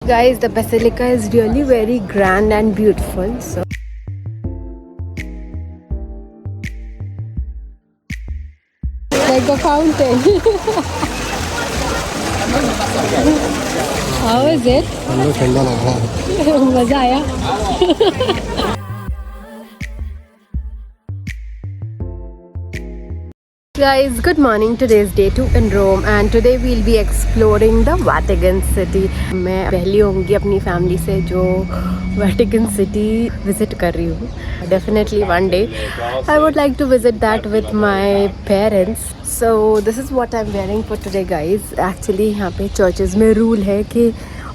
Guys, the basilica is really very grand and beautiful. So like a fountain. How is it? ठंडा लग रहा है. मजा आया. Guys, good morning. Today is day 2 in Rome and today we'll be exploring the Vatican City. मैं पहली होंगी अपनी फैमिली से जो Vatican City visit कर रही हूँ. Definitely one day I would like to visit that with my parents. So this is what I'm wearing for today, guys. Actually यहाँ पे churches में rule है कि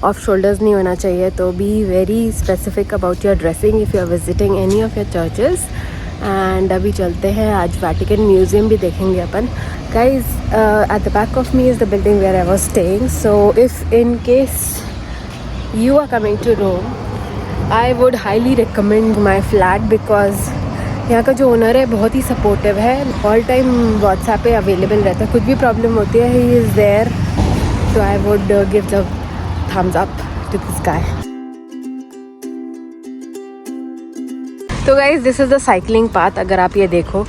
off shoulders नहीं होना चाहिए. तो be very specific about your dressing if you are visiting any of your churches. And अभी चलते हैं आज वैटिकन म्यूज़ियम भी देखेंगे अपन. Guys at the back of me is the building where I was staying. So if in case you are coming to Rome I would highly recommend my flat because यहाँ का जो owner है बहुत ही supportive है. All time WhatsApp पे available रहता है. कुछ भी प्रॉब्लम होती है he is there. So I would give the thumbs up to this guy. तो guys this is the cycling path. अगर आप ये देखो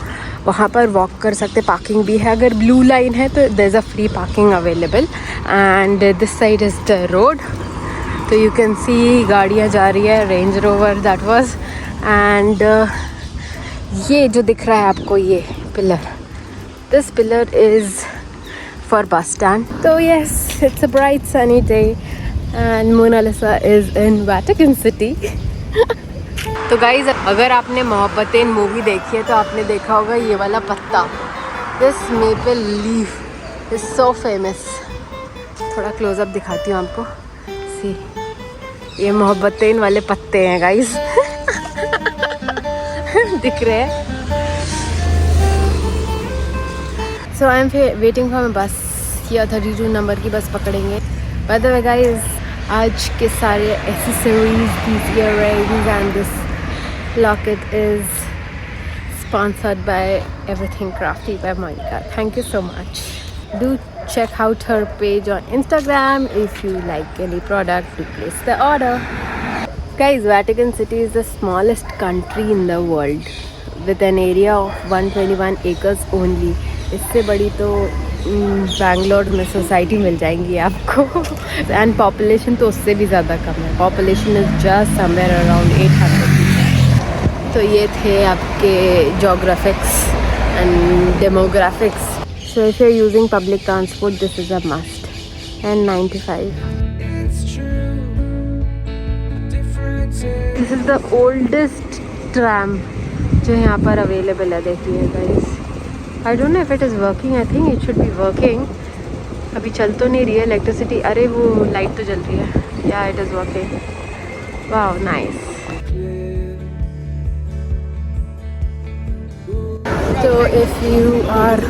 वहाँ पर वॉक कर सकते. पार्किंग भी है. अगर ब्लू लाइन है तो there is a free parking available. And this side is the road. तो यू कैन सी गाड़ियाँ जा रही है. Range Rover that was. And ये जो दिख रहा है आपको ये pillar, this pillar is for bus stand. तो yes, it's a bright sunny day and Mona Lisa is in Vatican city. तो गाइज़ अगर आपने मोहब्बतें मूवी देखी है तो आपने देखा होगा ये वाला पत्ता. This maple leaf is so famous. थोड़ा क्लोजअप दिखाती हूँ आपको. सी, ये मोहब्बतें वाले पत्ते हैं गाइज़. दिख रहे हैं. So I am waiting for my bus. या 32 नंबर की बस पकड़ेंगे. बाय द वे गाइज़ आज के सारे accessories, these earrings and this locket is sponsored by Everything Crafty by Monica. Thank you so much. Do check out her page on Instagram if you like any product to place the order. Guys, Vatican City is the smallest country in the world with an area of 121 acres only. इससे बड़ी तो बैंगलोर में society मिल जाएंगी आपको. And population तो उससे भी ज़्यादा कम है. Population is just somewhere around 800 people. तो ये थे आपके geographics and demographics. So if you are using public transport this is a must. And 95. This is the oldest tram जो यहाँ पर अवेलेबल है. देखिए guys, I don't know if it is working. I think it should be working. अभी चल तो नहीं रही है. इलेक्ट्रिसिटी, अरे वो लाइट तो जल रही है. Yeah, it is working. Wow, nice. So if you are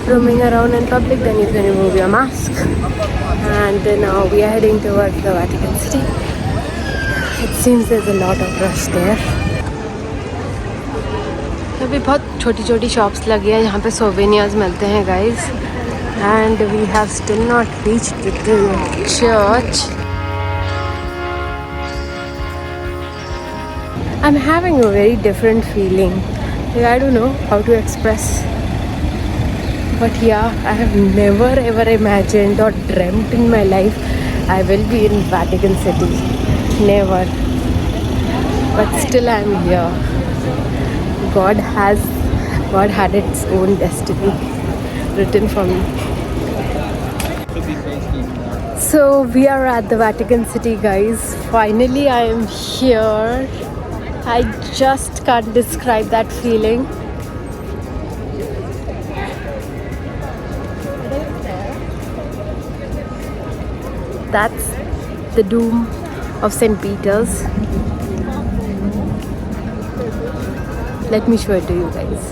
roaming around in public, then you can remove your mask. And now we are heading towards the Vatican City. It seems there's a lot of rush there. अभी बहुत छोटी छोटी shops लगी है जहाँ पे souvenirs मिलते हैं guys. And we have still not reached the church. I am having a very different feeling. I don't know how to express, but yeah I have never ever imagined और dreamed in my life I will be in Vatican city. Never. But still I am here. God had its own destiny written for me. So we are at the Vatican City, guys. Finally I am here. I just can't describe that feeling. That's the dome of St. Peter's. Let me show it to you guys.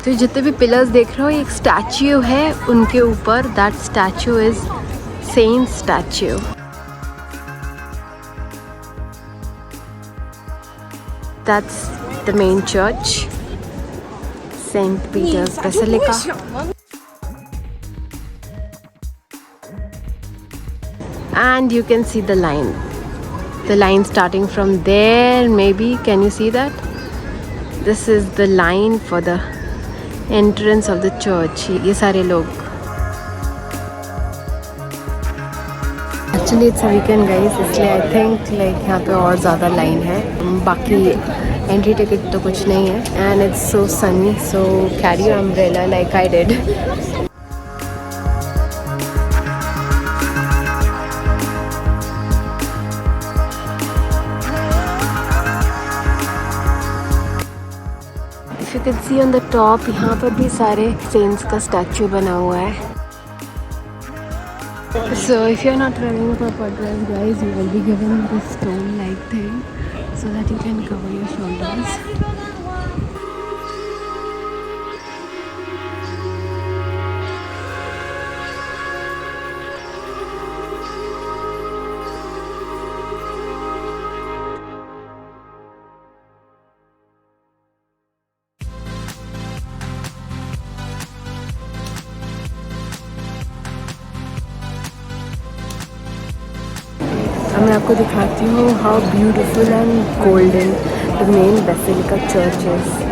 तो जितने भी pillars देख रहे हो एक statue है उनके ऊपर, that statue is saint statue. That's the main church, Saint Peter's Basilica. And you can see the line starting from there. Maybe can you see that? This is the line for the entrance of the church. ये सारे लोग, actually it's weekend guys, इसलिए I think like यहाँ पे और ज़्यादा line है। बाकी एंट्री टिकट तो कुछ नहीं है। And it's so Sunny, so carry your umbrella like I did. If you can see on the top, यहाँ पर भी सारे सेंट्स का स्टैचू बना हुआ है। So if you're not traveling for Padras, guys, you will be given this stone-like thing so that you can cover your shoulders. अब मैं आपको दिखाती हूँ how beautiful and golden the main basilica church is.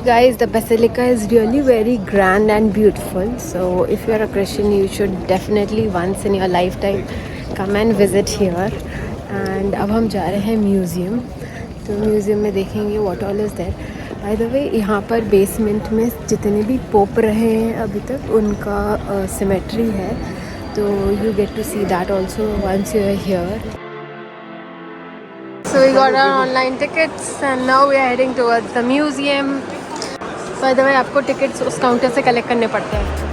Guys, the basilica is really very grand and beautiful. So if you are a Christian, you should definitely once in your lifetime come and visit here. And अब हम जा रहे हैं museum. तो museum में देखेंगे what all is there. By the way, यहाँ पर बेसमेंट में जितने भी पोप रहे हैं अभी तक उनका सिमेट्री है, तो you get to see that also once you are here. So we got our online tickets and now we are heading towards the museum. By the way, आपको टिकट्स उस काउंटर से कलेक्ट करने पड़ते हैं।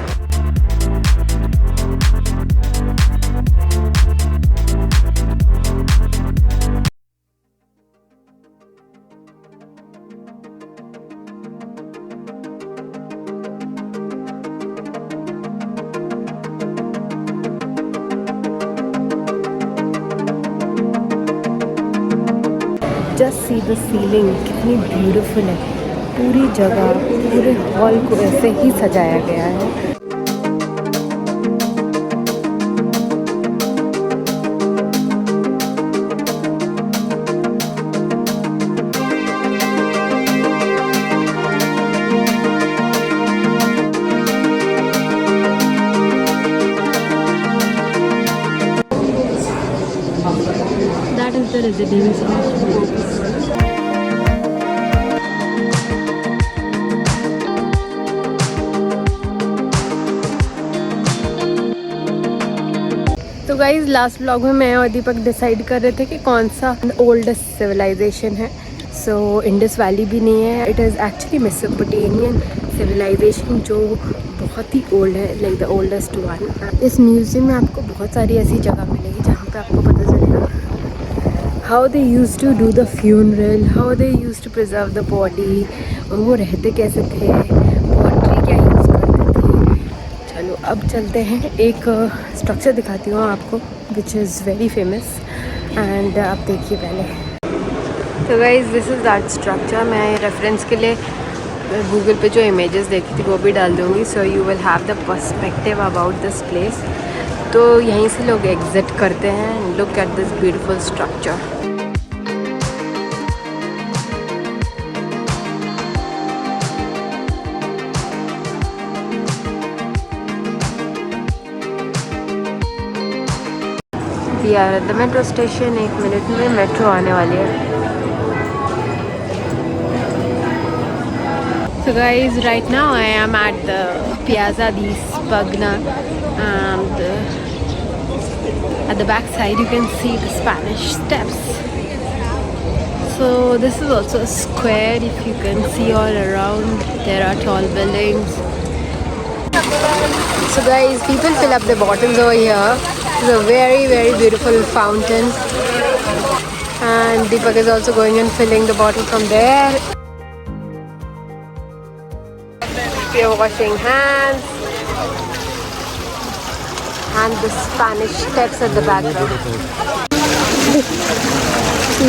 Just see the ceiling, कितनी beautiful है। पूरी जगह, पूरे हॉल को ऐसे ही सजाया गया है। That is the residence of Pope. तो गाइज़, लास्ट व्लॉग में मैं और दीपक डिसाइड कर रहे थे कि कौन सा ओल्डेस्ट सिविलाइजेशन है। सो इंडस वैली भी नहीं है, it is actually Mesopotamian civilisation जो बहुत ही ओल्ड है, लाइक द ओल्डेस्ट वन। इस म्यूज़ियम में आपको बहुत सारी ऐसी जगह मिलेगी जहाँ पे आपको पता चलेगा how they use to do the funeral, how they use to preserve the body, और वो रहते कैसे थे, पॉटरी क्या यूज़ करते थे। चलो अब चलते हैं, एक स्ट्रक्चर दिखाती हूँ आपको which is very famous and आप देखिए पहले। तो guys, this is that structure. मैं रेफरेंस के लिए गूगल पे जो इमेजेस देखी थी वो भी डाल दूँगी, so you will have the perspective about this place. तो यहीं से लोग एग्जिट करते हैं। Look at this beautiful structure. We are at the metro station. 1 minute में मेट्रो आने वाली है। So guys, right now I am at the Piazza di Spagna, and at the back side you can see the Spanish Steps. So this is also a square. If you can see all around, there are tall buildings. So guys, people fill up the bottles over here. It's a very beautiful fountain, and Deepak is also going and filling the bottle from there. We are washing hands, and the Spanish Steps at the background.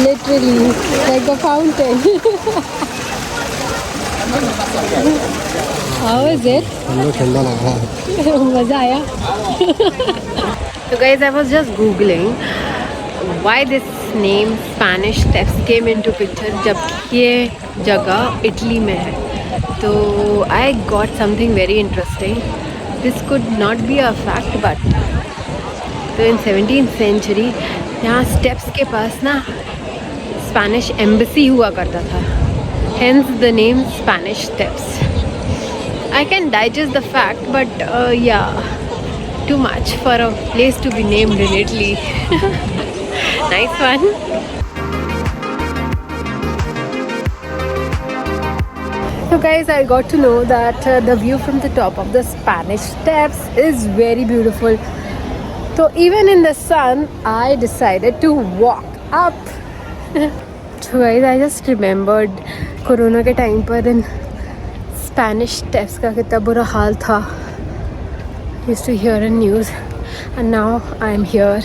Literally, like a fountain. How is it? मजा आया. So guys, I was just googling why this name Spanish Steps came into picture जब ये जगह Italy में है. So I got something very interesting. This could not be a fact, but so in 17th century यहाँ steps के पास ना Spanish embassy हुआ करता था. Hence the name Spanish Steps. I can digest the fact, but yeah, too much for a place to be named in Italy. Nice one. So guys, I got to know that the view from the top of the Spanish Steps is very beautiful. So even in the sun, I decided to walk up. So guys, I just remembered corona के time पर in Spanish steps का कितना बुरा हाल था. Used to hear in news, and now I am here.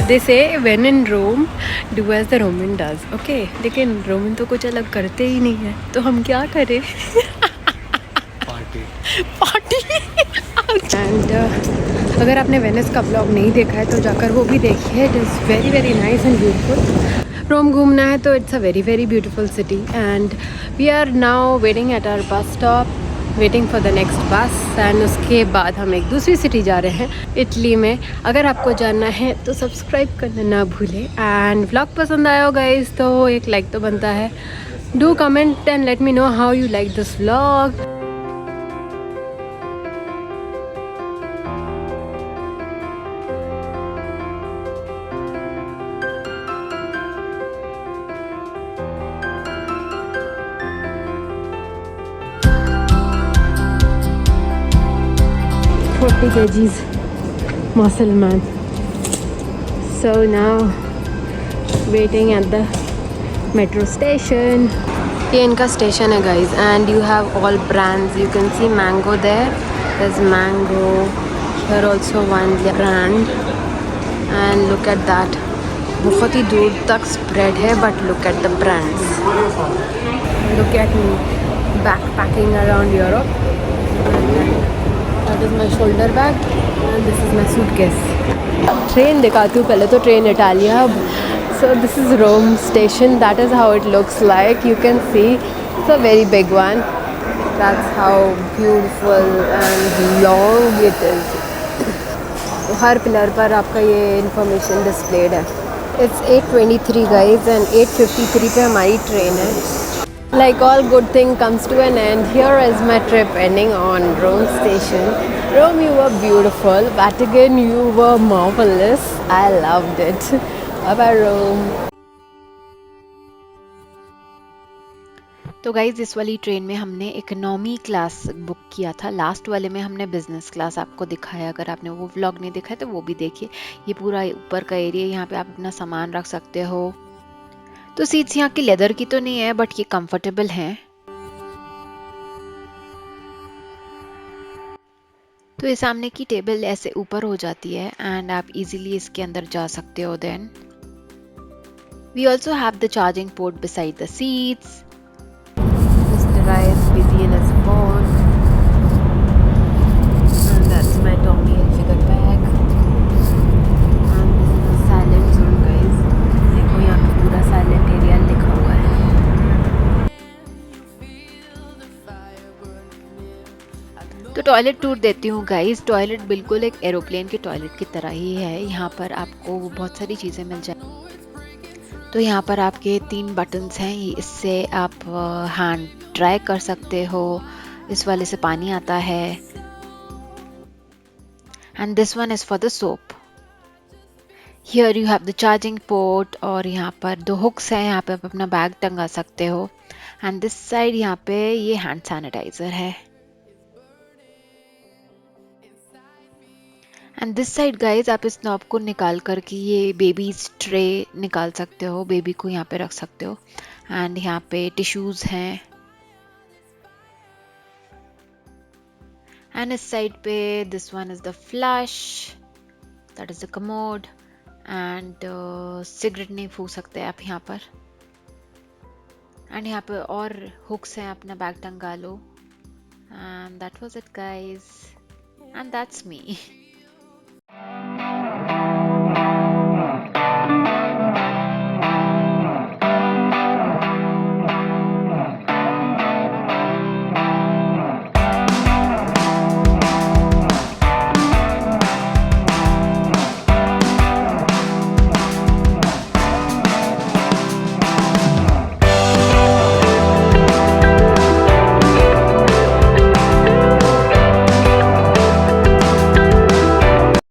They say when in Rome, do as the Roman does. Okay, लेकिन Roman तो कुछ अलग करते ही नहीं है, तो हम क्या करें? पार्टी. And अगर आपने वेनिस का ब्लॉग नहीं देखा है तो जाकर वो भी देखिए. It is very nice and beautiful. रोम घूमना है तो it's a very beautiful city, and we are now waiting at our bus stop. Waiting for the next बस, एंड उसके बाद हम एक दूसरी सिटी जा रहे हैं इटली में. अगर आपको जानना है तो सब्सक्राइब करना ना भूलें. एंड व्लॉग पसंद आया हो गाइस तो एक लाइक तो बनता है. Do comment and let me know how you like this vlog. kgs muscle man. So now waiting at the metro station. ये इनका स्टेशन है guys, and you have all brands. You can see mango there. There's mango. Here also one brand. And look at that. बहुत ही दूर तक spread है, but look at the brands. Look at me backpacking around Europe. That is my shoulder bag and this is my suitcase. Train दिखाती हूँ पहले तो. Train Italia. So this is Rome station. That is how it looks like. You can see it's a very big one. That's how beautiful and long it is. Her pillar पर आपका ये information displayed है. It's 8:23 guys, and 8:53 पे हमारी train है. Like all good thing comes to an end. Here is my trip ending on Rome station. Rome, you were beautiful. Vatican, you were marvelous. I loved it. Bye bye Rome. तो guys इस वाली train में हमने economy class book किया था. Last वाले में हमने बिजनेस क्लास आपको दिखाया. अगर आपने वो व्लॉग नहीं देखा है तो वो भी देखिए. ये पूरा ऊपर का एरिया, यहाँ पे आप अपना सामान रख सकते हो. तो सीट्स यहाँ की लेदर की तो नहीं है, बट ये कंफर्टेबल हैं. तो ये सामने की टेबल ऐसे ऊपर हो जाती है एंड आप इजीली इसके अंदर जा सकते हो. Then we also have the charging port beside the seats. Is busy in his phone, and that's my Tommy Hilfiger bag. And this is a silent zone guys. देखो यहाँ पे पूरा silent area तो टॉयलेट टूर देती हूँ guys. Toilet बिल्कुल एक aeroplane के टॉयलेट की तरह ही है। यहाँ पर आपको बहुत सारी चीज़ें मिल जाए। तो यहाँ पर आपके 3 बटन्स हैं, इससे आप हैंड ड्राई कर सकते हो। इस वाले से पानी आता है। And this one is for the soap. Here you have the charging port, और यहाँ पर 2 हुक्स हैं, यहाँ पे आप अपना बैग टंगा सकते हो। एंड दिस साइड यहाँ पे ये हैंड सैनिटाइजर है। एंड दिस साइड गाइज आप इस नॉब को निकाल करके ये बेबीज ट्रे निकाल सकते हो, बेबी को यहाँ पे रख सकते हो। एंड यहाँ पे टिश्यूज हैं। एंड इस साइड पे this one is the flush, that is the commode. And cigarette नहीं फूक सकते आप यहाँ पर। एंड यहाँ पे और हुक्स हैं, अपना बैग टंगा लो। And that was it guys, and that's me.